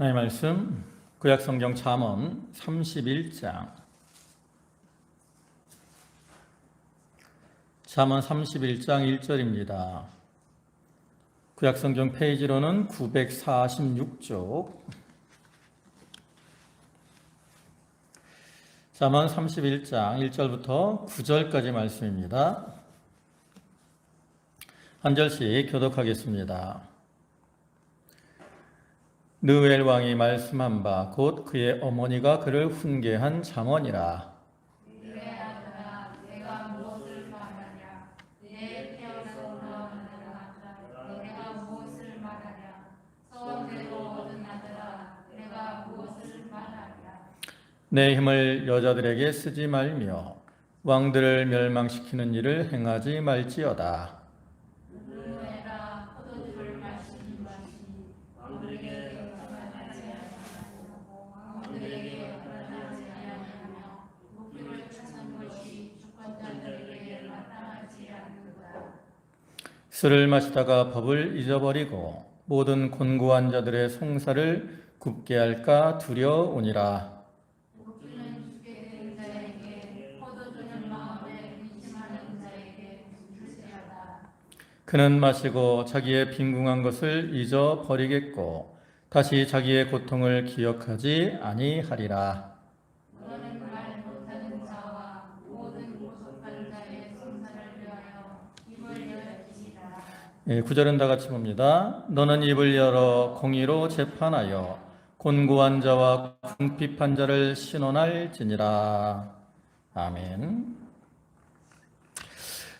하나님의 말씀 구약성경 잠언 31장 잠언 31장 1절입니다. 구약성경 페이지로는 946쪽 잠언 31장 1절부터 9절까지 말씀입니다. 한 절씩 교독하겠습니다. 느웰 왕이 말씀한 바 곧 그의 어머니가 그를 훈계한 잠언이라. 내 아들아, 내가 무엇을 말하랴? 내 태어나서 아들아, 내가 무엇을 말하랴? 서원대로 얻은 아들아, 내가 무엇을 말하랴? 내 힘을 여자들에게 쓰지 말며 왕들을 멸망시키는 일을 행하지 말지어다. 눈에라 포도주를 마시는 것이 왕들에게 역사하지 아니하고 왕들에게 역사하지 아니하며 목표를 찾는 것이 주권자들에게 나타나지 않는다. 술을 마시다가 법을 잊어버리고 모든 곤고한 자들의 송사를 굽게 할까 두려우니라. 목주는 주게 된 자에게 포도주는 마음에 근심하는 자에게 줄세하다. 그는 마시고 자기의 빈궁한 것을 잊어버리겠고 다시 자기의 고통을 기억하지 아니하리라. 너는 말 못하는 자와 모든 고속한 자의 송사를 위하여 입을 열지니라. 9절은 다 같이 봅니다. 너는 입을 열어 공의로 재판하여 곤고한 자와 궁핍한 자를 신원할지니라. 아멘.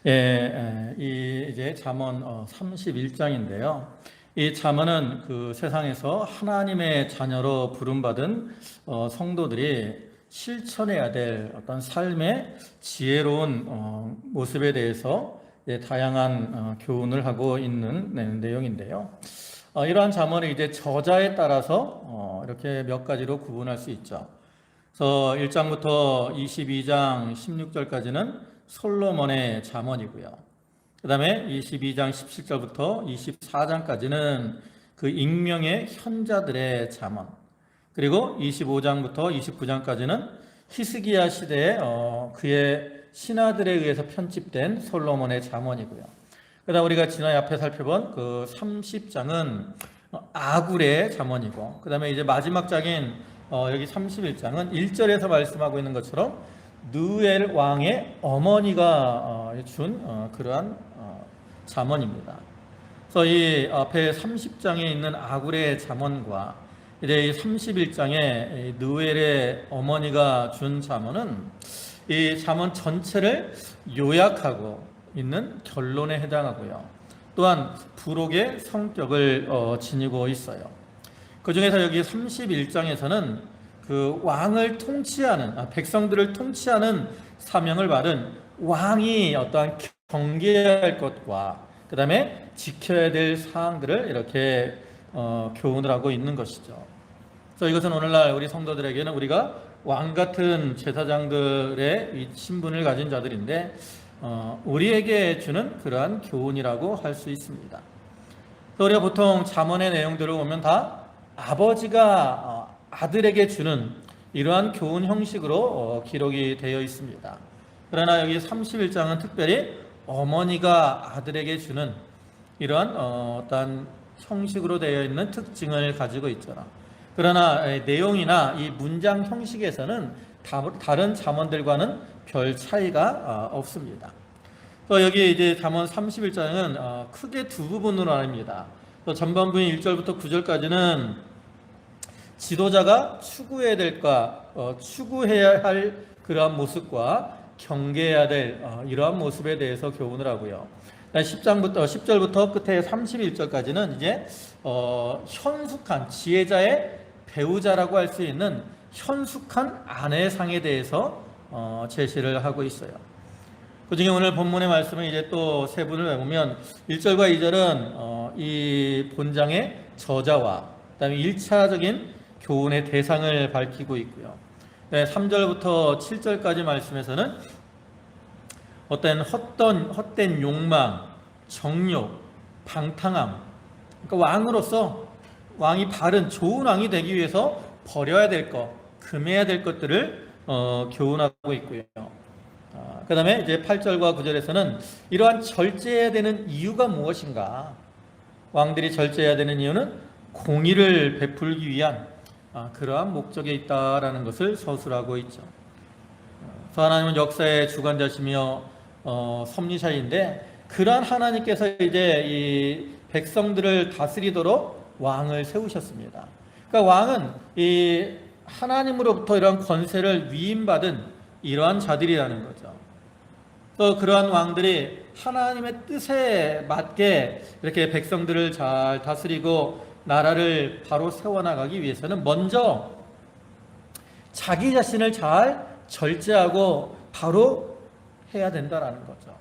이제 잠언 31장인데요. 이 잠언은 그 세상에서 하나님의 자녀로 부름받은 성도들이 실천해야 될 어떤 삶의 지혜로운 모습에 대해서 다양한 교훈을 하고 있는 내용인데요. 이러한 잠언을 이제 저자에 따라서 이렇게 몇 가지로 구분할 수 있죠. 그래서 1장부터 22장 16절까지는 솔로몬의 잠언이고요. 그 다음에 22장 17절부터 24장까지는 그 익명의 현자들의 잠언, 그리고 25장부터 29장까지는 히스기야 시대에 그의 신하들에 의해서 편집된 솔로몬의 잠언이고요. 그 다음 우리가 지난해 앞에 살펴본 그 30장은 아굴의 잠언이고, 그 다음에 이제 마지막 장인 여기 31장은 1절에서 말씀하고 있는 것처럼 느웰 왕의 어머니가 준 그러한 잠언입니다. 그래서 이 앞에 30장에 있는 아굴의 잠언과 이제 이 31장에 느웰의 어머니가 준 잠언은 이 잠언 전체를 요약하고 있는 결론에 해당하고요. 또한 부록의 성격을 지니고 있어요. 그 중에서 여기 31장에서는 그 왕을 통치하는, 백성들을 통치하는 사명을 받은 왕이 어떠한 경계해야 할 것과 그 다음에 지켜야 될 사항들을 이렇게 교훈을 하고 있는 것이죠. 그래서 이것은 오늘날 우리 성도들에게는 우리가 왕 같은 제사장들의 이 신분을 가진 자들인데 우리에게 주는 그러한 교훈이라고 할 수 있습니다. 그래서 우리가 보통 잠언의 내용들을 보면 다 아버지가 아들에게 주는 이러한 교훈 형식으로 기록이 되어 있습니다. 그러나 여기 31장은 특별히 어머니가 아들에게 주는 이러한 어떤 형식으로 되어 있는 특징을 가지고 있잖아. 그러나 내용이나 이 문장 형식에서는 다른 잠언들과는 별 차이가 없습니다. 또 여기 이제 잠언 31장은 크게 두 부분으로 나뉩니다. 또 전반부인 1절부터 9절까지는 지도자가 추구해야 할 그러한 모습과 경계해야 될 이러한 모습에 대해서 교훈을 하고요. 10절부터 끝에 31절까지는 이제 현숙한 지혜자의 배우자라고 할 수 있는 현숙한 아내상에 대해서 제시를 하고 있어요. 그 중에 오늘 본문의 말씀은 이제 또 세 분을 외우면 1절과 2절은 이 본장의 저자와 그다음에 1차적인 교훈의 대상을 밝히고 있고요. 3절부터 7절까지 말씀에서는 어떤 헛된 욕망, 정욕, 방탕함, 그러니까 왕으로서 왕이 바른 좋은 왕이 되기 위해서 버려야 될 것, 금해야 될 것들을 교훈하고 있고요. 그 다음에 이제 8절과 9절에서는 이러한 절제해야 되는 이유가 무엇인가? 왕들이 절제해야 되는 이유는 공의를 베풀기 위한 그러한 목적에 있다라는 것을 서술하고 있죠. 하나님은 역사의 주관자시며 섭리자인데 그러한 하나님께서 이제 이 백성들을 다스리도록 왕을 세우셨습니다. 그러니까 왕은 이 하나님으로부터 이러한 권세를 위임받은 이러한 자들이라는 거죠. 또 그러한 왕들이 하나님의 뜻에 맞게 이렇게 백성들을 잘 다스리고 나라를 바로 세워나가기 위해서는 먼저 자기 자신을 잘 절제하고 바로 해야 된다라는 거죠.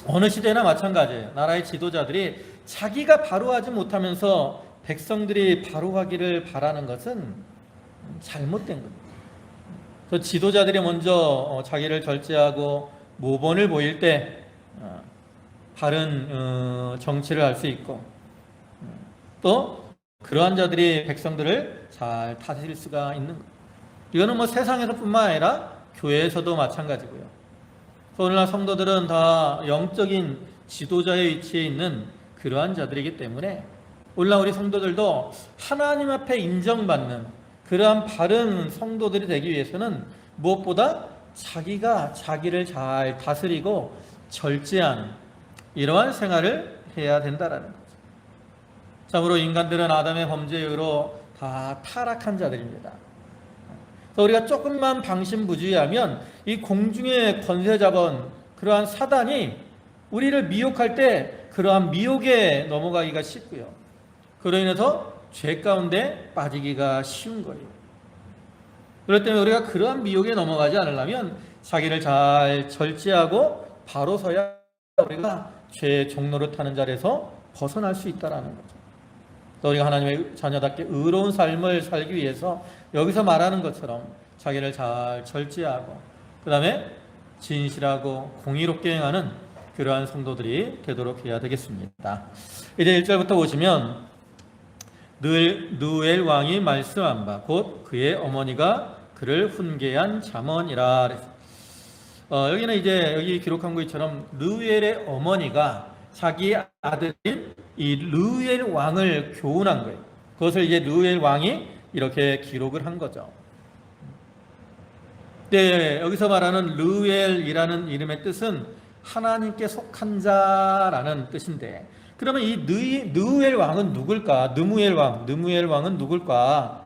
어느 시대나 마찬가지예요. 나라의 지도자들이 자기가 바로 하지 못하면서 백성들이 바로 하기를 바라는 것은 잘못된 겁니다. 그래서 지도자들이 먼저 자기를 절제하고 모범을 보일 때 바른 정치를 할 수 있고 또 그러한 자들이 백성들을 잘 다스릴 수가 있는 거예요. 이거는 뭐 세상에서뿐만 아니라 교회에서도 마찬가지고요. 오늘날 성도들은 다 영적인 지도자의 위치에 있는 그러한 자들이기 때문에 오늘날 우리 성도들도 하나님 앞에 인정받는 그러한 바른 성도들이 되기 위해서는 무엇보다 자기가 자기를 잘 다스리고 절제하는 이러한 생활을 해야 된다라는 거죠. 참으로 인간들은 아담의 범죄 이후로 다 타락한 자들입니다. 우리가 조금만 방심부주의하면 이 공중의 권세 잡은 그러한 사단이 우리를 미혹할 때 그러한 미혹에 넘어가기가 쉽고요. 그로 인해서 죄 가운데 빠지기가 쉬운 거예요. 그렇기 때문에 우리가 그러한 미혹에 넘어가지 않으려면 자기를 잘 절제하고 바로 서야 우리가 죄의 종로를 타는 자리에서 벗어날 수 있다는 거죠. 또 우리가 하나님의 자녀답게 의로운 삶을 살기 위해서 여기서 말하는 것처럼 자기를 잘 절제하고 그 다음에 진실하고 공의롭게 행하는 그러한 성도들이 되도록 해야 되겠습니다. 이제 1절부터 보시면 느엘 왕이 말씀한 바 곧 그의 어머니가 그를 훈계한 잠언이라. 여기는 이제 여기 기록한 것처럼 느엘의 어머니가 자기 아들인 이 느엘 왕을 교훈한 거예요. 그것을 이제 느엘 왕이 이렇게 기록을 한 거죠. 네, 여기서 말하는 느엘이라는 이름의 뜻은 하나님께 속한 자라는 뜻인데, 그러면 이 느엘 왕은 누굴까? 느무엘 왕은 누굴까?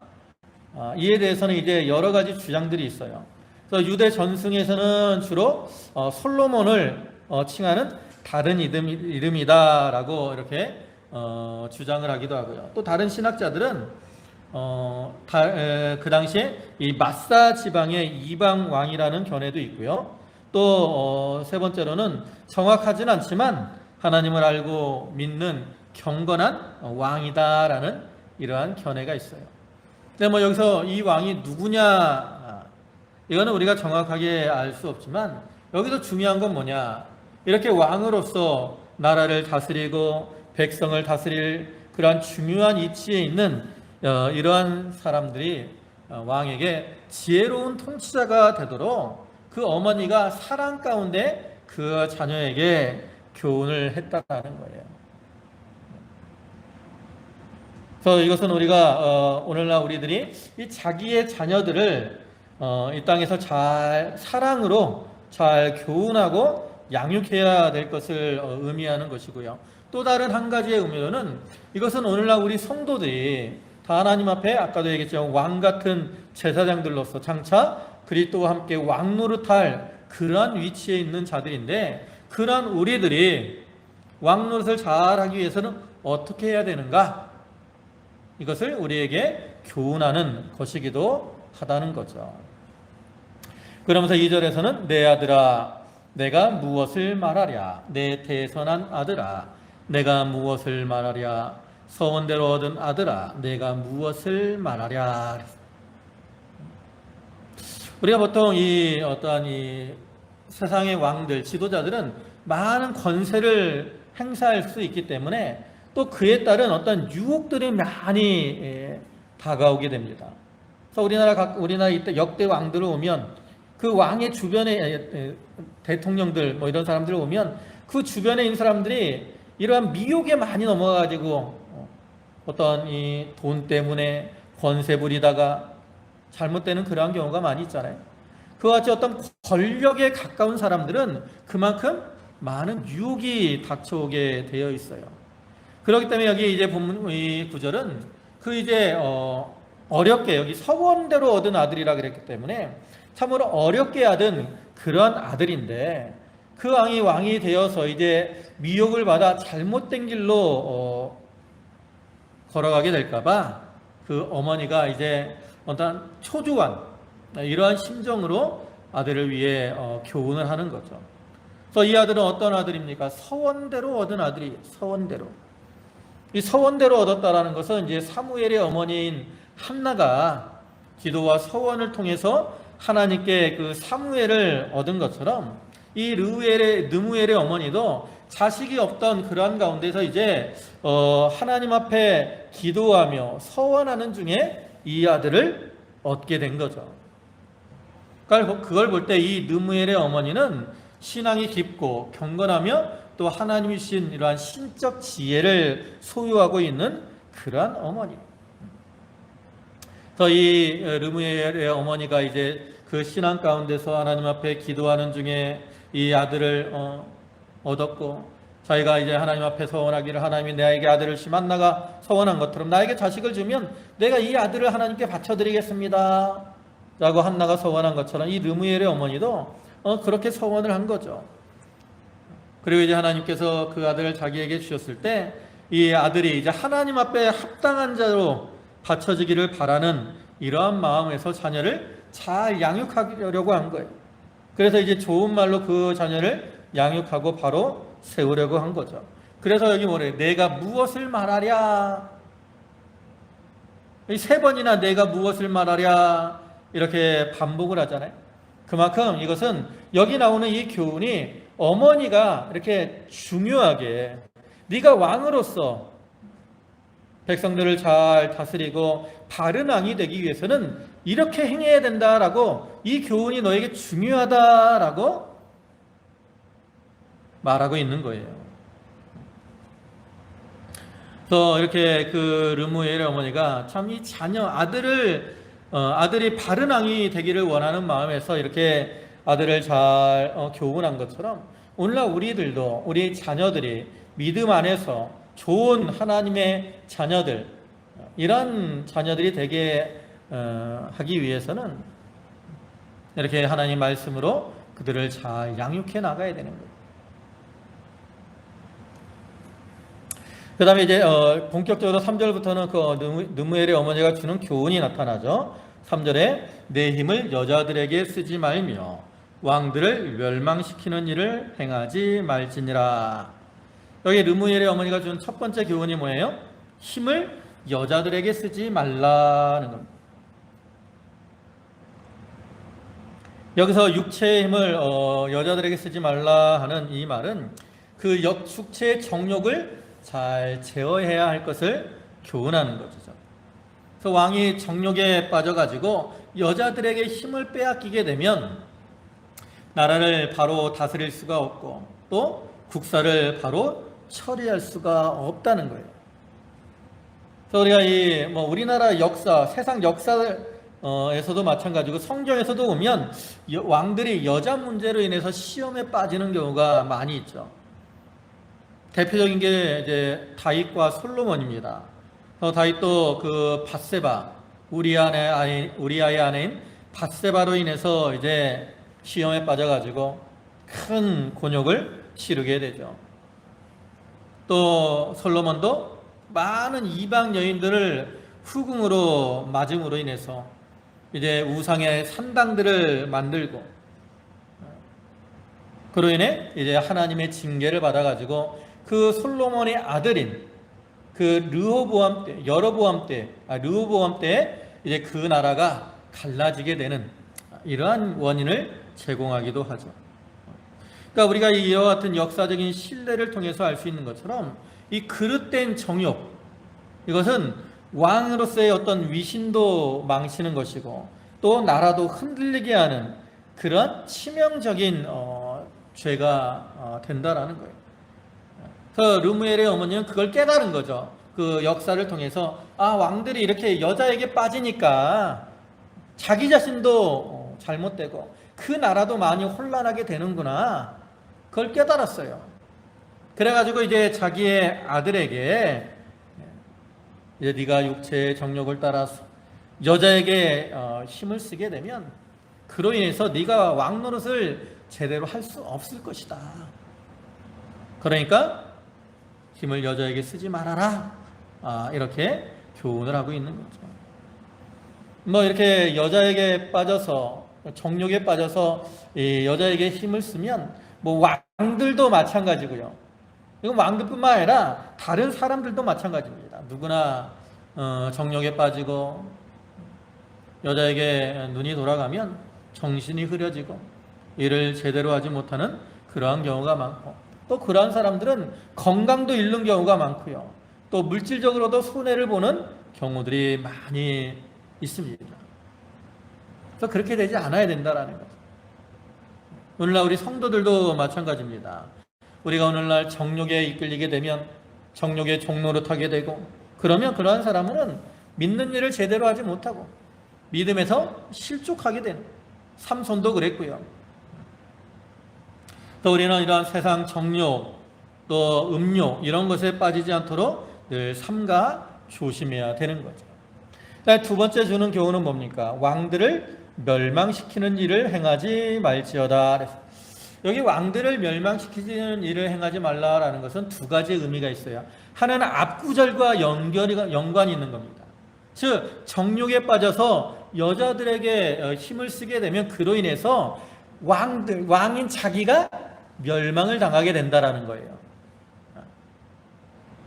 이에 대해서는 이제 여러 가지 주장들이 있어요. 그래서 유대 전승에서는 주로 솔로몬을 칭하는 다른 이름이다라고 이렇게 주장을 하기도 하고요. 또 다른 신학자들은 그 당시에 이 마사 지방의 이방 왕이라는 견해도 있고요. 또 세 번째로는 정확하진 않지만 하나님을 알고 믿는 경건한 왕이다라는 이러한 견해가 있어요. 근데 뭐 여기서 이 왕이 누구냐, 이거는 우리가 정확하게 알 수 없지만 여기서 중요한 건 뭐냐, 이렇게 왕으로서 나라를 다스리고 백성을 다스릴 그러한 중요한 위치에 있는 이러한 사람들이 왕에게 지혜로운 통치자가 되도록 그 어머니가 사랑 가운데 그 자녀에게 교훈을 했다는 거예요. 그래서 이것은 우리가 오늘날 우리들이 이 자기의 자녀들을 이 땅에서 잘 사랑으로 잘 교훈하고 양육해야 될 것을 의미하는 것이고요. 또 다른 한 가지의 의미로는 이것은 오늘날 우리 성도들이 다 하나님 앞에 아까도 얘기했지만 왕 같은 제사장들로서 장차 그리스도와 함께 왕 노릇할 그러한 위치에 있는 자들인데, 그러한 우리들이 왕 노릇을 잘하기 위해서는 어떻게 해야 되는가? 이것을 우리에게 교훈하는 것이기도 하다는 거죠. 그러면서 2절에서는 내 아들아 내가 무엇을 말하랴, 내 대선한 아들아 내가 무엇을 말하랴, 서원대로 얻은 아들아 내가 무엇을 말하랴. 우리가 보통 이 어떠한 이 세상의 왕들, 지도자들은 많은 권세를 행사할 수 있기 때문에 또 그에 따른 어떤 유혹들이 많이 다가오게 됩니다. 그래서 우리나라 이때 역대 왕들을 보면 그 왕의 주변에 대통령들 뭐 이런 사람들을 보면 그 주변에 있는 사람들이 이러한 미혹에 많이 넘어가가지고 어떤 이 돈 때문에 권세 부리다가 잘못되는 그러한 경우가 많이 있잖아요. 그와 같이 어떤 권력에 가까운 사람들은 그만큼 많은 유혹이 닥쳐오게 되어 있어요. 그렇기 때문에 여기 이제 본문 이 구절은 그 이제 어렵게 여기 서원대로 얻은 아들이라 그랬기 때문에 참으로 어렵게 얻은 그런 아들인데 그 왕이 되어서 이제 미혹을 받아 잘못된 길로 걸어가게 될까봐 그 어머니가 이제 어떤 초조한 이러한 심정으로 아들을 위해 교훈을 하는 거죠. 그래서 이 아들은 어떤 아들입니까? 서원대로 얻은 아들이 서원대로. 이 서원대로 얻었다라는 것은 이제 사무엘의 어머니인 한나가 기도와 서원을 통해서 하나님께 그 사무엘을 얻은 것처럼 이 느무엘의 어머니도 자식이 없던 그러한 가운데서 이제 하나님 앞에 기도하며 서원하는 중에 이 아들을 얻게 된 거죠. 그걸 볼 때 이 느무엘의 어머니는 신앙이 깊고 경건하며 또 하나님이 주신 이러한 신적 지혜를 소유하고 있는 그러한 어머니. 그래서 이 느무엘의 어머니가 이제 그 신앙 가운데서 하나님 앞에 기도하는 중에 이 아들을 얻었고, 자기가 이제 하나님 앞에 서원하기를 하나님이 나에게 아들을 한나가 서원한 것처럼 나에게 자식을 주면 내가 이 아들을 하나님께 바쳐드리겠습니다 라고 한나가 서원한 것처럼 이 느무엘의 어머니도 그렇게 서원을 한 거죠. 그리고 이제 하나님께서 그 아들을 자기에게 주셨을 때 이 아들이 이제 하나님 앞에 합당한 자로 바쳐지기를 바라는 이러한 마음에서 자녀를 잘 양육하려고 한 거예요. 그래서 이제 좋은 말로 그 자녀를 양육하고 바로 세우려고 한 거죠. 그래서 여기 뭐래요? 내가 무엇을 말하랴? 세 번이나 내가 무엇을 말하랴? 이렇게 반복을 하잖아요. 그만큼 이것은 여기 나오는 이 교훈이 어머니가 이렇게 중요하게 네가 왕으로서 백성들을 잘 다스리고 바른 왕이 되기 위해서는 이렇게 행해야 된다라고 이 교훈이 너에게 중요하다라고 말하고 있는 거예요. 또 이렇게 그 르무엘의 어머니가 참 이 아들이 바른 왕이 되기를 원하는 마음에서 이렇게 아들을 잘 교훈한 것처럼 오늘날 우리들도 우리 자녀들이 믿음 안에서 좋은 하나님의 자녀들, 이런 자녀들이 되게 하기 위해서는 이렇게 하나님 말씀으로 그들을 잘 양육해 나가야 되는 거예요. 그 다음에 이제 본격적으로 3절부터는 그 느무엘의 어머니가 주는 교훈이 나타나죠. 3절에 내 힘을 여자들에게 쓰지 말며 왕들을 멸망시키는 일을 행하지 말지니라. 여기 르무엘의 어머니가 준 첫 번째 교훈이 뭐예요? 힘을 여자들에게 쓰지 말라는 겁니다. 여기서 육체의 힘을 여자들에게 쓰지 말라 하는 이 말은 그 육체의 정욕을 잘 제어해야 할 것을 교훈하는 거죠. 그래서 왕이 정욕에 빠져가지고 여자들에게 힘을 빼앗기게 되면 나라를 바로 다스릴 수가 없고 또 국사를 바로 처리할 수가 없다는 거예요. 그래서 우리가 우리나라 역사, 세상 역사에서도 마찬가지고 성경에서도 보면 왕들이 여자 문제로 인해서 시험에 빠지는 경우가 많이 있죠. 대표적인 게 이제 다윗과 솔로몬입니다. 다윗도 그 밧세바, 우리아의 아내인 밧세바로 인해서 이제 시험에 빠져가지고 큰 곤욕을 치르게 되죠. 또 솔로몬도 많은 이방 여인들을 후궁으로 맞음으로 인해서 이제 우상의 산당들을 만들고 그로 인해 이제 하나님의 징계를 받아가지고 그 솔로몬의 아들인 그 르호보암 때에 이제 그 나라가 갈라지게 되는 이러한 원인을 제공하기도 하죠. 그러니까 우리가 이와 같은 역사적인 신뢰를 통해서 알 수 있는 것처럼 이 그릇된 정욕, 이것은 왕으로서의 어떤 위신도 망치는 것이고 또 나라도 흔들리게 하는 그런 치명적인 죄가 된다라는 거예요. 그래서 르무엘의 어머니는 그걸 깨달은 거죠. 그 역사를 통해서 왕들이 이렇게 여자에게 빠지니까 자기 자신도 잘못되고 그 나라도 많이 혼란하게 되는구나. 그걸 깨달았어요. 그래가지고 이제 자기의 아들에게 이제 네가 육체의 정욕을 따라서 여자에게 힘을 쓰게 되면 그로 인해서 네가 왕 노릇을 제대로 할 수 없을 것이다. 그러니까 힘을 여자에게 쓰지 말아라. 이렇게 교훈을 하고 있는 거죠. 뭐 이렇게 여자에게 빠져서 정욕에 빠져서 여자에게 힘을 쓰면 뭐 왕들도 마찬가지고요. 이건 왕들뿐만 아니라 다른 사람들도 마찬가지입니다. 누구나 정욕에 빠지고 여자에게 눈이 돌아가면 정신이 흐려지고 일을 제대로 하지 못하는 그러한 경우가 많고 또 그러한 사람들은 건강도 잃는 경우가 많고요. 또 물질적으로도 손해를 보는 경우들이 많이 있습니다. 그래서 그렇게 되지 않아야 된다라는 거죠. 오늘날 우리 성도들도 마찬가지입니다. 우리가 오늘날 정욕에 이끌리게 되면 정욕의 종노릇하게 되고 그러면 그러한 사람은 믿는 일을 제대로 하지 못하고 믿음에서 실족하게 되는 삼손도 그랬고요. 또 우리는 이러한 세상 정욕 또 음욕 이런 것에 빠지지 않도록 늘 삼가 조심해야 되는 거죠. 두 번째 주는 교훈은 뭡니까? 왕들을 멸망시키는 일을 행하지 말지어다. 여기 왕들을 멸망시키는 일을 행하지 말라라는 것은 두 가지 의미가 있어요. 하나는 앞구절과 연관이 있는 겁니다. 즉 정욕에 빠져서 여자들에게 힘을 쓰게 되면 그로 인해서 왕인 자기가 멸망을 당하게 된다라는 거예요.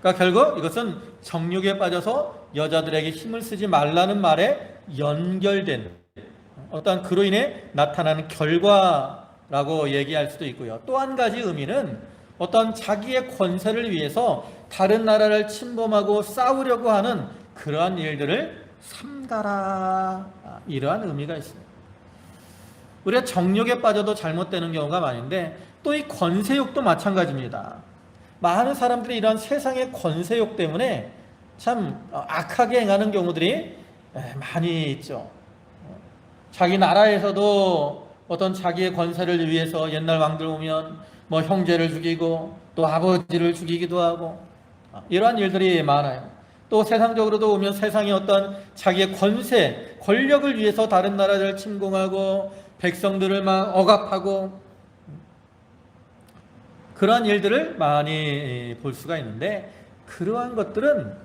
그러니까 결국 이것은 정욕에 빠져서 여자들에게 힘을 쓰지 말라는 말에 연결된 어떤 그로 인해 나타나는 결과라고 얘기할 수도 있고요. 또 한 가지 의미는 어떤 자기의 권세를 위해서 다른 나라를 침범하고 싸우려고 하는 그러한 일들을 삼가라, 이러한 의미가 있습니다. 우리가 정욕에 빠져도 잘못되는 경우가 많은데 또 이 권세욕도 마찬가지입니다. 많은 사람들이 이러한 세상의 권세욕 때문에 참 악하게 행하는 경우들이 많이 있죠. 자기 나라에서도 어떤 자기의 권세를 위해서 옛날 왕들 오면 뭐 형제를 죽이고 또 아버지를 죽이기도 하고 이러한 일들이 많아요. 또 세상적으로도 오면 세상의 어떤 자기의 권세, 권력을 위해서 다른 나라를 침공하고 백성들을 막 억압하고 그러한 일들을 많이 볼 수가 있는데 그러한 것들은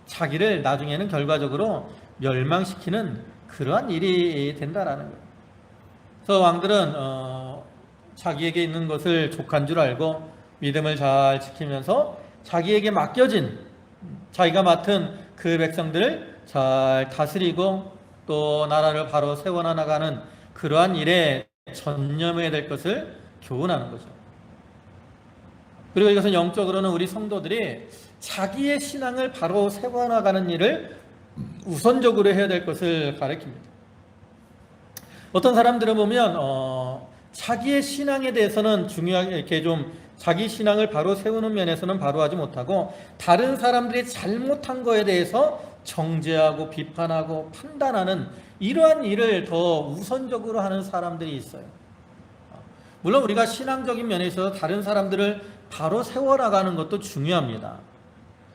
자기를 나중에는 결과적으로 멸망시키는 그러한 일이 된다라는 거예요. 그래서 왕들은 자기에게 있는 것을 족한 줄 알고 믿음을 잘 지키면서 자기에게 맡겨진 자기가 맡은 그 백성들을 잘 다스리고 또 나라를 바로 세워나가는 그러한 일에 전념해야 될 것을 교훈하는 거죠. 그리고 이것은 영적으로는 우리 성도들이 자기의 신앙을 바로 세워나가는 일을 우선적으로 해야 될 것을 가르칩니다. 어떤 사람들을 보면 자기의 신앙에 대해서는 중요하게 이렇게 좀 자기 신앙을 바로 세우는 면에서는 바로 하지 못하고 다른 사람들이 잘못한 거에 대해서 정죄하고 비판하고 판단하는 이러한 일을 더 우선적으로 하는 사람들이 있어요. 물론 우리가 신앙적인 면에서 다른 사람들을 바로 세워나가는 것도 중요합니다.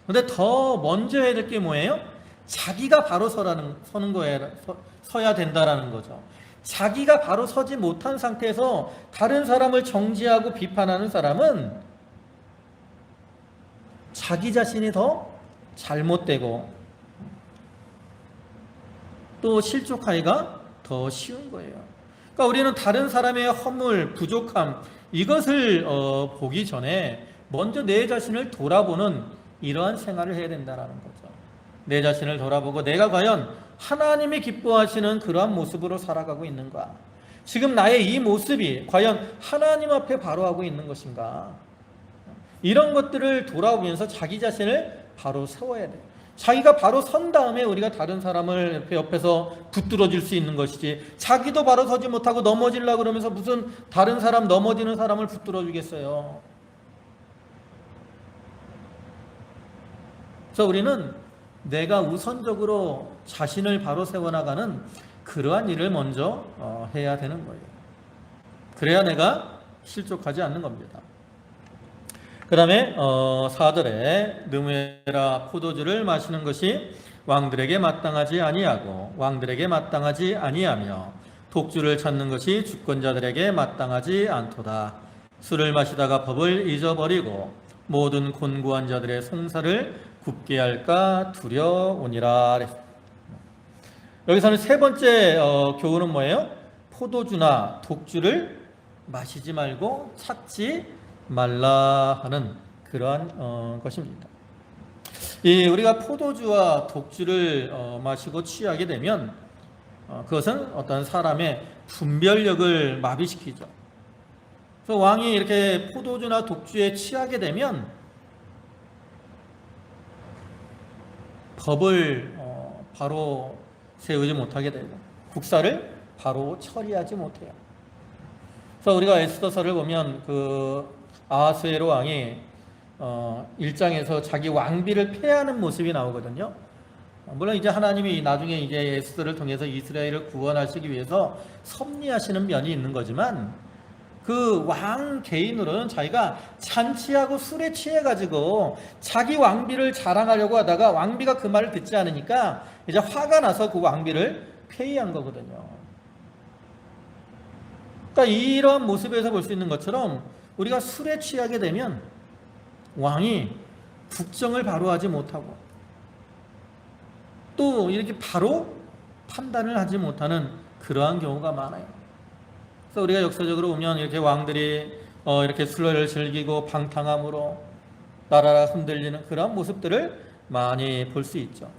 그런데 더 먼저 해야 될 게 뭐예요? 자기가 바로 서는 거에 서야 된다라는 거죠. 자기가 바로 서지 못한 상태에서 다른 사람을 정죄하고 비판하는 사람은 자기 자신이 더 잘못되고 또 실족하기가 더 쉬운 거예요. 그러니까 우리는 다른 사람의 허물, 부족함 이것을 보기 전에 먼저 내 자신을 돌아보는 이러한 생활을 해야 된다는 거죠. 내 자신을 돌아보고 내가 과연 하나님이 기뻐하시는 그러한 모습으로 살아가고 있는가? 지금 나의 이 모습이 과연 하나님 앞에 바로 하고 있는 것인가? 이런 것들을 돌아보면서 자기 자신을 바로 세워야 돼요. 자기가 바로 선 다음에 우리가 다른 사람을 이렇게 옆에서 붙들어 줄 수 있는 것이지, 자기도 바로 서지 못하고 넘어지려고 그러면서 무슨 다른 사람, 넘어지는 사람을 붙들어 주겠어요. 그래서 우리는 내가 우선적으로 자신을 바로 세워나가는 그러한 일을 먼저 해야 되는 거예요. 그래야 내가 실족하지 않는 겁니다. 그 다음에 4절에 느무에라 포도주를 마시는 것이 왕들에게 마땅하지 아니하고 왕들에게 마땅하지 아니하며 독주를 찾는 것이 주권자들에게 마땅하지 않도다. 술을 마시다가 법을 잊어버리고 모든 곤고한 자들의 송사를 굽게 할까 두려우니라. 여기서는 세 번째 교훈은 뭐예요? 포도주나 독주를 마시지 말고 찾지 말라 하는 그러한 것입니다. 우리가 포도주와 독주를 마시고 취하게 되면 그것은 어떤 사람의 분별력을 마비시키죠. 그래서 왕이 이렇게 포도주나 독주에 취하게 되면 법을 바로 세우지 못하게 되고 국사를 바로 처리하지 못해요. 그래서 우리가 에스더서를 보면 그 아하스웨로 왕이 1장에서 자기 왕비를 폐하는 모습이 나오거든요. 물론 이제 하나님이 나중에 이제 에스더를 통해서 이스라엘을 구원하시기 위해서 섭리하시는 면이 있는 거지만 그 왕 개인으로는 자기가 잔치하고 술에 취해가지고 자기 왕비를 자랑하려고 하다가 왕비가 그 말을 듣지 않으니까 이제 화가 나서 그 왕비를 폐위한 거거든요. 그러니까 이러한 모습에서 볼 수 있는 것처럼 우리가 술에 취하게 되면 왕이 국정을 바로 하지 못하고 또 이렇게 바로 판단을 하지 못하는 그러한 경우가 많아요. 그래서 우리가 역사적으로 보면 이렇게 왕들이 이렇게 술을 즐기고 방탕함으로 나라가 흔들리는 그런 모습들을 많이 볼 수 있죠.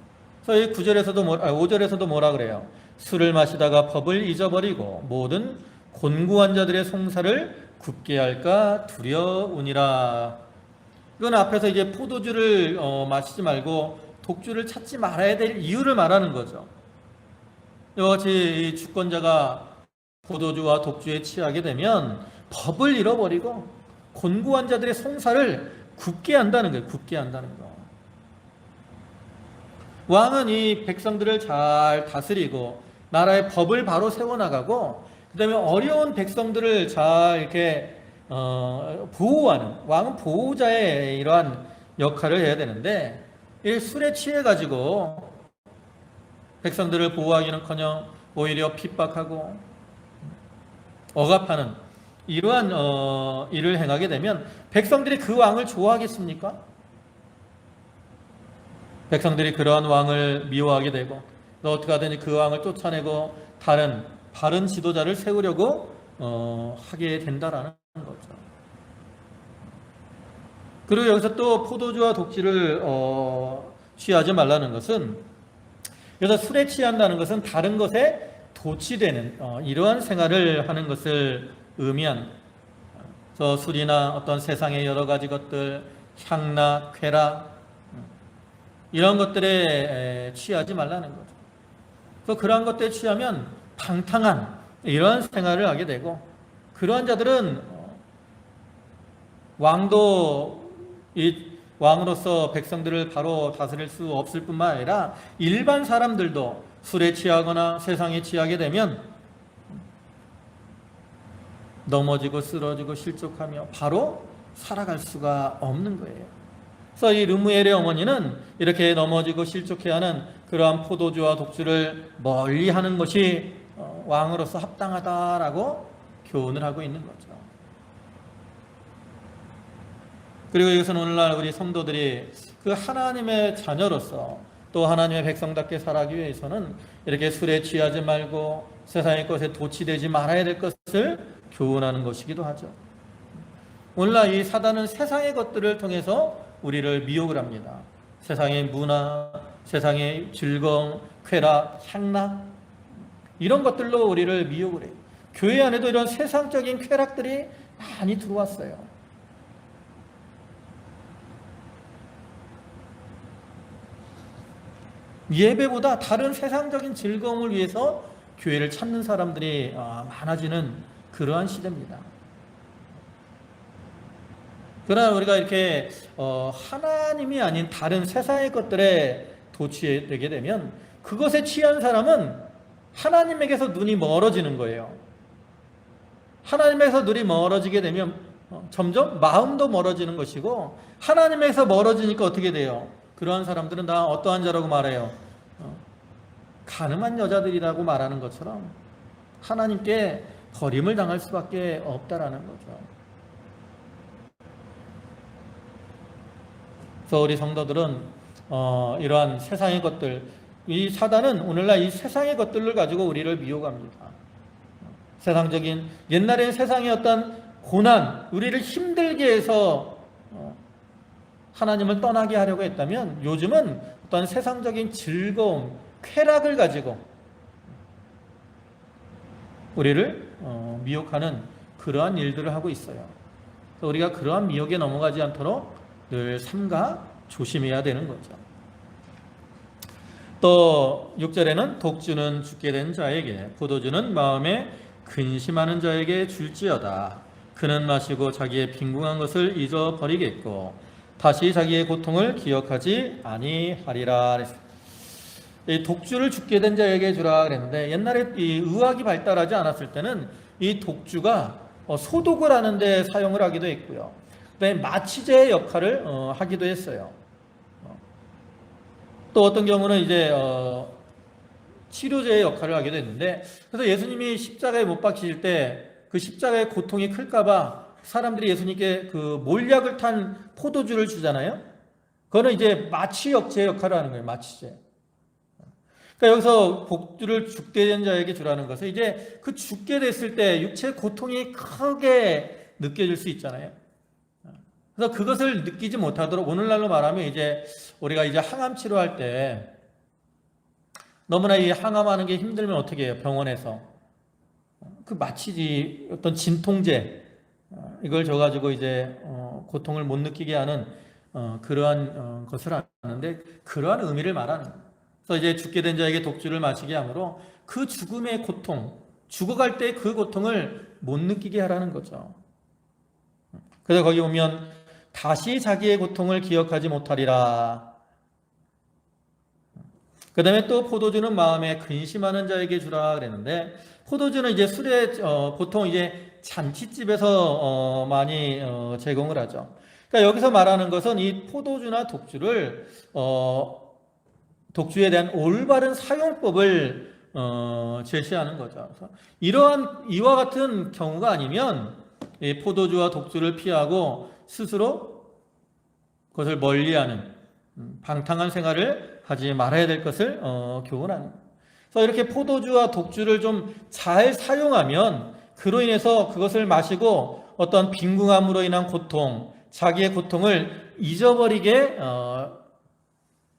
그래서 이 5절에서도 뭐라 그래요? 술을 마시다가 법을 잊어버리고 모든 곤고한 자들의 송사를 굽게 할까 두려우니라. 이건 앞에서 이제 포도주를 마시지 말고 독주를 찾지 말아야 될 이유를 말하는 거죠. 이같이 이 주권자가 포도주와 독주에 취하게 되면 법을 잃어버리고 곤고한 자들의 송사를 굽게 한다는 거예요. 굽게 한다는 거. 왕은 이 백성들을 잘 다스리고 나라의 법을 바로 세워나가고 그 다음에 어려운 백성들을 잘 이렇게 보호하는, 왕은 보호자의 이러한 역할을 해야 되는데 이 술에 취해가지고 백성들을 보호하기는커녕 오히려 핍박하고 억압하는 이러한 일을 행하게 되면 백성들이 그 왕을 좋아하겠습니까? 백성들이 그러한 왕을 미워하게 되고 또 어떻게 하든지 그 왕을 쫓아내고 다른 바른 지도자를 세우려고 하게 된다라는 거죠. 그리고 여기서 또 포도주와 독주를 취하지 말라는 것은, 그래서 술에 취한다는 것은 다른 것에 도취되는 이러한 생활을 하는 것을 의미한, 술이나 어떤 세상의 여러 가지 것들, 향락, 쾌락 이런 것들에 취하지 말라는 거죠. 그래서 그러한 것들에 취하면 방탕한 이러한 생활을 하게 되고, 그러한 자들은 왕도 이 왕으로서 백성들을 바로 다스릴 수 없을 뿐만 아니라 일반 사람들도 술에 취하거나 세상에 취하게 되면 넘어지고 쓰러지고 실족하며 바로 살아갈 수가 없는 거예요. 그래서 이 르무엘의 어머니는 이렇게 넘어지고 실족해하는 그러한 포도주와 독주를 멀리하는 것이 왕으로서 합당하다라고 교훈을 하고 있는 거죠. 그리고 이것은 오늘날 우리 성도들이 그 하나님의 자녀로서 또 하나님의 백성답게 살아가기 위해서는 이렇게 술에 취하지 말고 세상의 것에 도취되지 말아야 될 것을 교훈하는 것이기도 하죠. 오늘날 이 사단은 세상의 것들을 통해서 우리를 미혹을 합니다. 세상의 문화, 세상의 즐거움, 쾌락, 향락 이런 것들로 우리를 미혹을 해요. 교회 안에도 이런 세상적인 쾌락들이 많이 들어왔어요. 예배보다 다른 세상적인 즐거움을 위해서 교회를 찾는 사람들이 많아지는 그러한 시대입니다. 그러나 우리가 이렇게 하나님이 아닌 다른 세상의 것들에 도취되게 되면 그것에 취한 사람은 하나님에게서 눈이 멀어지는 거예요. 하나님에서 눈이 멀어지게 되면 점점 마음도 멀어지는 것이고, 하나님에서 멀어지니까 어떻게 돼요? 그러한 사람들은 다 어떠한 자라고 말해요? 가늠한 여자들이라고 말하는 것처럼 하나님께 버림을 당할 수밖에 없다라는 거죠. 그래서 우리 성도들은 이러한 세상의 것들, 이 사단은 오늘날 이 세상의 것들을 가지고 우리를 미혹합니다. 세상적인, 옛날에는 세상의 어떤 고난, 우리를 힘들게 해서 하나님을 떠나게 하려고 했다면, 요즘은 어떤 세상적인 즐거움, 쾌락을 가지고 우리를 미혹하는 그러한 일들을 하고 있어요. 그래서 우리가 그러한 미혹에 넘어가지 않도록 늘 삼가 조심해야 되는 거죠. 또 6절에는 독주는 죽게 된 자에게, 포도주는 마음에 근심하는 자에게 줄지어다. 그는 마시고 자기의 빈궁한 것을 잊어버리겠고 다시 자기의 고통을 기억하지 아니하리라. 이 독주를 죽게 된 자에게 주라 그랬는데, 옛날에 이 의학이 발달하지 않았을 때는 이 독주가 소독을 하는 데 사용을 하기도 했고요. 그다음에 마취제의 역할을 하기도 했어요. 또 어떤 경우는 이제 치료제의 역할을 하기도 했는데, 그래서 예수님이 십자가에 못 박히실 때 그 십자가의 고통이 클까봐 사람들이 예수님께 그 몰약을 탄 포도주를 주잖아요. 그거는 이제 마취 역제 역할을 하는 거예요. 마취제. 그러니까 여기서 복주를 죽게 된 자에게 주라는 것은, 이제 그 죽게 됐을 때 육체의 고통이 크게 느껴질 수 있잖아요. 그래서 그것을 느끼지 못하도록, 오늘날로 말하면 이제 우리가 이제 항암 치료할 때 너무나 이 항암하는 게 힘들면 어떻게 해요? 병원에서 그 마취지, 어떤 진통제 이걸 줘가지고 이제 고통을 못 느끼게 하는 그러한 것을 하는데, 그러한 의미를 말하는 거예요. 그래서 이제 죽게 된 자에게 독주를 마시게 함으로 그 죽음의 고통, 죽어갈 때 그 고통을 못 느끼게 하라는 거죠. 그래서 거기 보면 다시 자기의 고통을 기억하지 못하리라. 그 다음에 또 포도주는 마음에 근심하는 자에게 주라 그랬는데, 포도주는 이제 술에 보통 이제 잔치집에서 많이 제공을 하죠. 그러니까 여기서 말하는 것은 이 포도주나 독주를 독주에 대한 올바른 사용법을 제시하는 거죠. 그래서 이와 같은 경우가 아니면 이 포도주와 독주를 피하고 스스로 그것을 멀리하는 방탕한 생활을 하지 말아야 될 것을 교훈하는 거예요. 그래서 이렇게 포도주와 독주를 좀 잘 사용하면 그로 인해서 그것을 마시고 어떤 빈궁함으로 인한 고통, 자기의 고통을 잊어버리게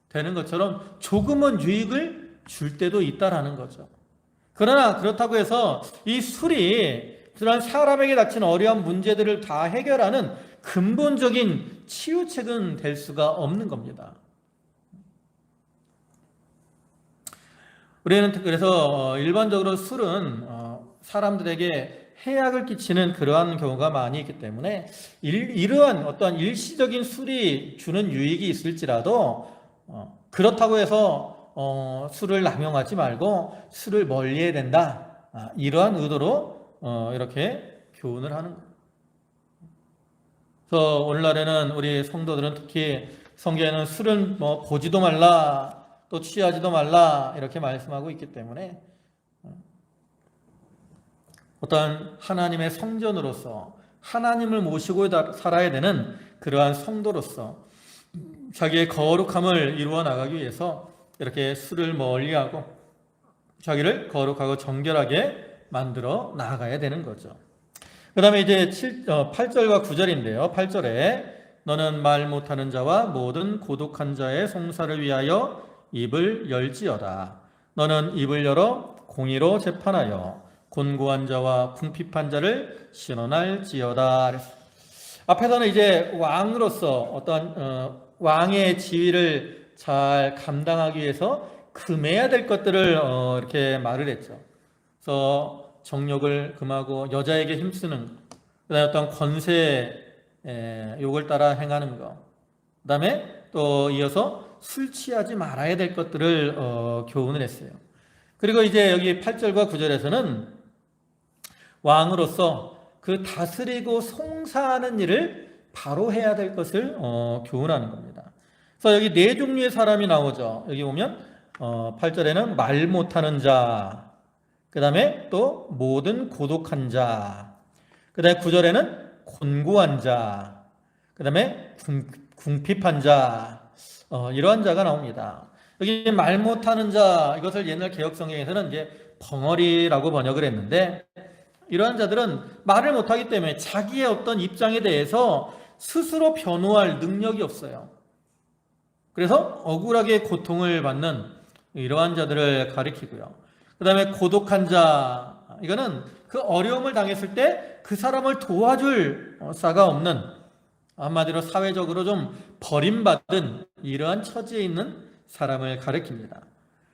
되는 것처럼 조금은 유익을 줄 때도 있다라는 거죠. 그러나 그렇다고 해서 이 술이 그런 사람에게 닥친 어려운 문제들을 다 해결하는 근본적인 치유책은 될 수가 없는 겁니다. 우리는 그래서 일반적으로 술은 사람들에게 해악을 끼치는 그러한 경우가 많이 있기 때문에 이러한 어떠한 일시적인 술이 주는 유익이 있을지라도 그렇다고 해서 술을 남용하지 말고 술을 멀리해야 된다, 이러한 의도로 이렇게 교훈을 하는 거예요. 그래서 오늘날에는 우리 성도들은 특히 성경에는 술은 보지도 말라, 또 취하지도 말라 이렇게 말씀하고 있기 때문에 어떠한 하나님의 성전으로서 하나님을 모시고 살아야 되는 그러한 성도로서 자기의 거룩함을 이루어 나가기 위해서 이렇게 술을 멀리하고 자기를 거룩하고 정결하게 만들어 나가야 되는 거죠. 그 다음에 이제 8절과 9절인데요. 8절에 너는 말 못하는 자와 모든 고독한 자의 송사를 위하여 입을 열지어다. 너는 입을 열어 공의로 재판하여 곤고한 자와 궁핍한 자를 신원할지어다. 앞에서는 이제 왕으로서 어떤 왕의 지위를 잘 감당하기 위해서 금해야 될 것들을 이렇게 말을 했죠. 그래서 정욕을 금하고 여자에게 힘쓰는, 그다음에 어떤 권세 욕을 따라 행하는 것, 그다음에 또 이어서 술 취하지 말아야 될 것들을 교훈을 했어요. 그리고 이제 여기 8절과 9절에서는 왕으로서 그 다스리고 송사하는 일을 바로 해야 될 것을 교훈하는 겁니다. 그래서 여기 네 종류의 사람이 나오죠. 여기 보면 8절에는 말 못하는 자, 그 다음에 또 모든 고독한 자, 그 다음에 9절에는 곤고한 자, 그 다음에 궁핍한 자, 이러한 자가 나옵니다. 여기 말 못하는 자, 이것을 옛날 개혁성경에서는 이제 벙어리라고 번역을 했는데, 이러한 자들은 말을 못하기 때문에 자기의 어떤 입장에 대해서 스스로 변호할 능력이 없어요. 그래서 억울하게 고통을 받는 이러한 자들을 가리키고요. 그 다음에 고독한 자, 이거는 그 어려움을 당했을 때 그 사람을 도와줄 사가 없는, 한마디로 사회적으로 좀 버림받은 이러한 처지에 있는 사람을 가리킵니다.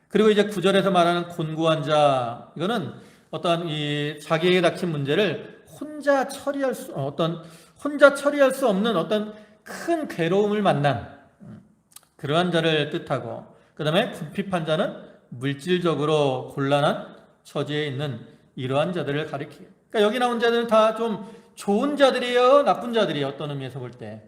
그리고 이제 9절에서 말하는 곤고한 자, 이거는 어떤 이 자기에게 닥친 문제를 혼자 처리할 수 없는 어떤 큰 괴로움을 만난 그러한 자를 뜻하고, 그 다음에 궁핍한 자는 물질적으로 곤란한 처지에 있는 이러한 자들을 가리켜요. 그러니까 여기 나온 자들은 다 좀 좋은 자들이에요, 나쁜 자들이에요, 어떤 의미에서 볼 때.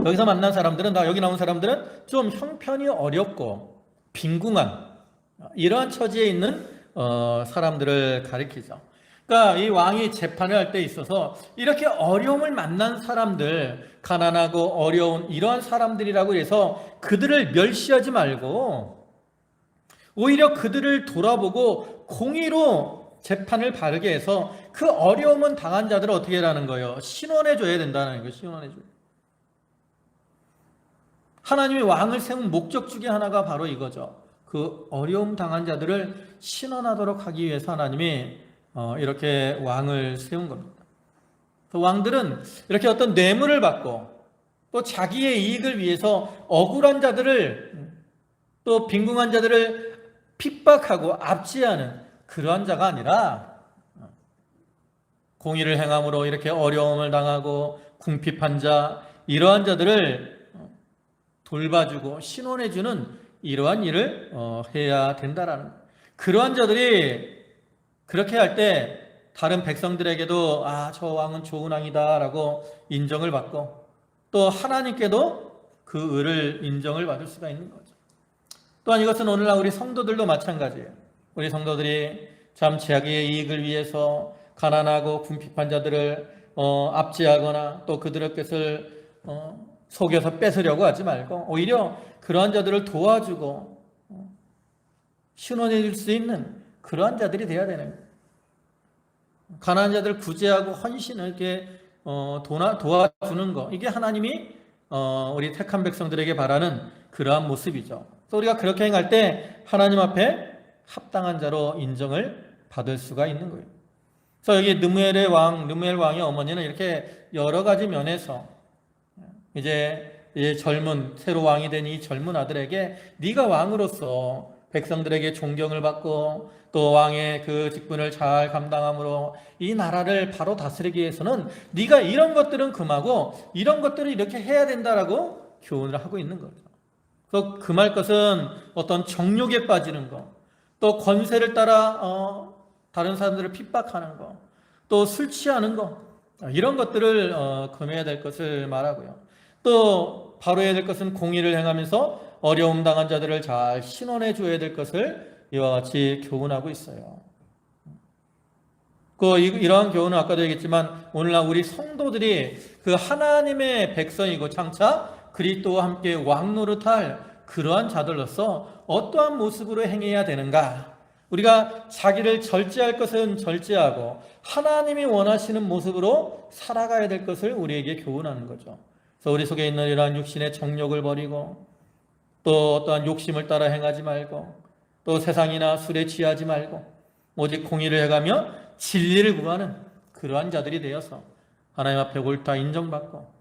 여기서 만난 사람들은, 여기 나온 사람들은 좀 형편이 어렵고 빈궁한 이러한 처지에 있는 사람들을 가리키죠. 그러니까 이 왕이 재판을 할 때 있어서 이렇게 어려움을 만난 사람들, 가난하고 어려운 이러한 사람들이라고 해서 그들을 멸시하지 말고 오히려 그들을 돌아보고 공의로 재판을 바르게 해서 그 어려움은 당한 자들을 어떻게 하라는 거예요? 신원해 줘야 된다는 거예요. 신원해 줘요. 하나님이 왕을 세운 목적 중에 하나가 바로 이거죠. 그 어려움 당한 자들을 신원하도록 하기 위해서 하나님이 이렇게 왕을 세운 겁니다. 왕들은 이렇게 어떤 뇌물을 받고 또 자기의 이익을 위해서 억울한 자들을, 또 빈궁한 자들을 핍박하고 압제하는 그러한 자가 아니라 공의를 행함으로 이렇게 어려움을 당하고 궁핍한 자, 이러한 자들을 돌봐주고 신원해주는 이러한 일을 해야 된다라는 거예요. 그러한 자들이 그렇게 할 때 다른 백성들에게도 저 왕은 좋은 왕이다 라고 인정을 받고, 또 하나님께도 그 의를 인정을 받을 수가 있는 거죠. 또한 이것은 오늘날 우리 성도들도 마찬가지예요. 우리 성도들이 참 자기의 이익을 위해서 가난하고 궁핍한 자들을 압제하거나 또 그들의 것을 속여서 뺏으려고 하지 말고 오히려 그러한 자들을 도와주고 신원해 줄 수 있는 그러한 자들이 되어야 되는 거예요. 가난한 자들을 구제하고 헌신을 이렇게 도와주는 거, 이게 하나님이 우리 택한 백성들에게 바라는 그러한 모습이죠. 그래서 우리가 그렇게 행할 때 하나님 앞에 합당한 자로 인정을 받을 수가 있는 거예요. 그래서 여기 느무엘 왕의 어머니는 이렇게 여러 가지 면에서 이제 젊은 새로 왕이 된 이 젊은 아들에게 네가 왕으로서 백성들에게 존경을 받고 또 왕의 그 직분을 잘 감당함으로 이 나라를 바로 다스리기 위해서는 네가 이런 것들은 금하고 이런 것들을 이렇게 해야 된다라고 교훈을 하고 있는 거죠. 그래서 금할 것은 어떤 정욕에 빠지는 것, 또 권세를 따라 다른 사람들을 핍박하는 것, 또 술 취하는 것, 이런 것들을 금해야 될 것을 말하고요. 또 바로 해야 될 것은 공의를 행하면서 어려움 당한 자들을 잘 신원해 줘야 될 것을 이와 같이 교훈하고 있어요. 이러한 교훈은 아까도 얘기했지만 오늘날 우리 성도들이 그 하나님의 백성이고 장차 그리스도와 함께 왕 노릇할 그러한 자들로서 어떠한 모습으로 행해야 되는가? 우리가 자기를 절제할 것은 절제하고 하나님이 원하시는 모습으로 살아가야 될 것을 우리에게 교훈하는 거죠. 그래서 우리 속에 있는 이러한 육신의 정욕을 버리고 또 어떠한 욕심을 따라 행하지 말고 또 세상이나 술에 취하지 말고 오직 공의를 해가며 진리를 구하는 그러한 자들이 되어서 하나님 앞에 옳다 인정받고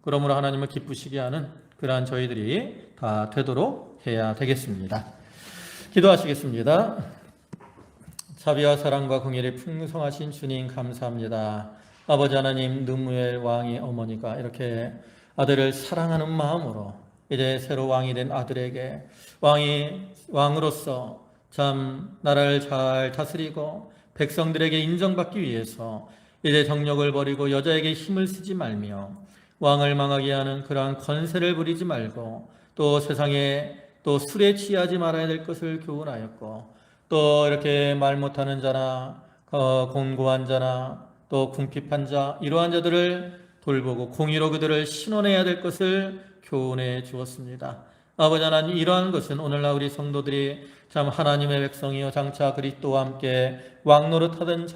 그러므로 하나님을 기쁘시게 하는 그러한 저희들이 다 되도록 해야 되겠습니다. 기도하시겠습니다. 자비와 사랑과 공의를 풍성하신 주님 감사합니다. 아버지 하나님, 느무엘 왕의 어머니가 이렇게 아들을 사랑하는 마음으로 이제 새로 왕이 된 아들에게 왕으로서 참 나라를 잘 다스리고 백성들에게 인정받기 위해서 이제 정력을 버리고 여자에게 힘을 쓰지 말며 왕을 망하게 하는 그러한 권세를 부리지 말고 또 세상에 또 술에 취하지 말아야 될 것을 교훈하였고 또 이렇게 말 못하는 자나 곤고한 자나 또 궁핍한 자 이러한 자들을 돌보고 공의로 그들을 신원해야 될 것을 교훈해 주었습니다. 아버지 하나님, 이러한 것은 오늘날 우리 성도들이 참 하나님의 백성이요 장차 그리스도와 함께 왕노릇할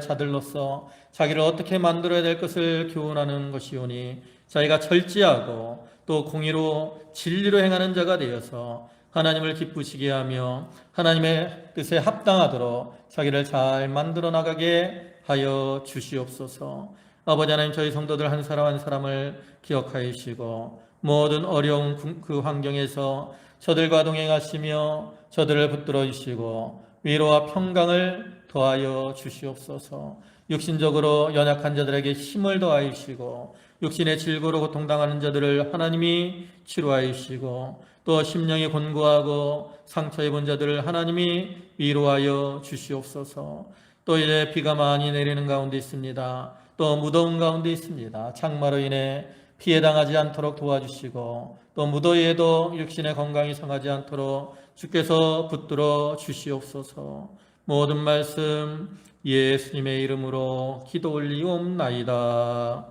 자들로서 자기를 어떻게 만들어야 될 것을 교훈하는 것이오니 자기가 절제하고 또 공의로 진리로 행하는 자가 되어서 하나님을 기쁘시게 하며 하나님의 뜻에 합당하도록 자기를 잘 만들어 나가게 하여 주시옵소서. 아버지 하나님, 저희 성도들 한 사람 한 사람을 기억하여 주시고 모든 어려운 그 환경에서 저들과 동행하시며 저들을 붙들어 주시고 위로와 평강을 더하여 주시옵소서. 육신적으로 연약한 자들에게 힘을 더하여 주시고 육신의 질고로 고통당하는 자들을 하나님이 치료하여 주시고 또 심령이 곤고하고 상처 입은 자들을 하나님이 위로하여 주시옵소서. 또 이제 비가 많이 내리는 가운데 있습니다. 또 무더운 가운데 있습니다. 장마로 인해 피해 당하지 않도록 도와주시고 또 무더위에도 육신의 건강이 상하지 않도록 주께서 붙들어 주시옵소서. 모든 말씀 예수님의 이름으로 기도 올리옵나이다.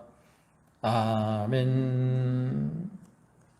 아멘.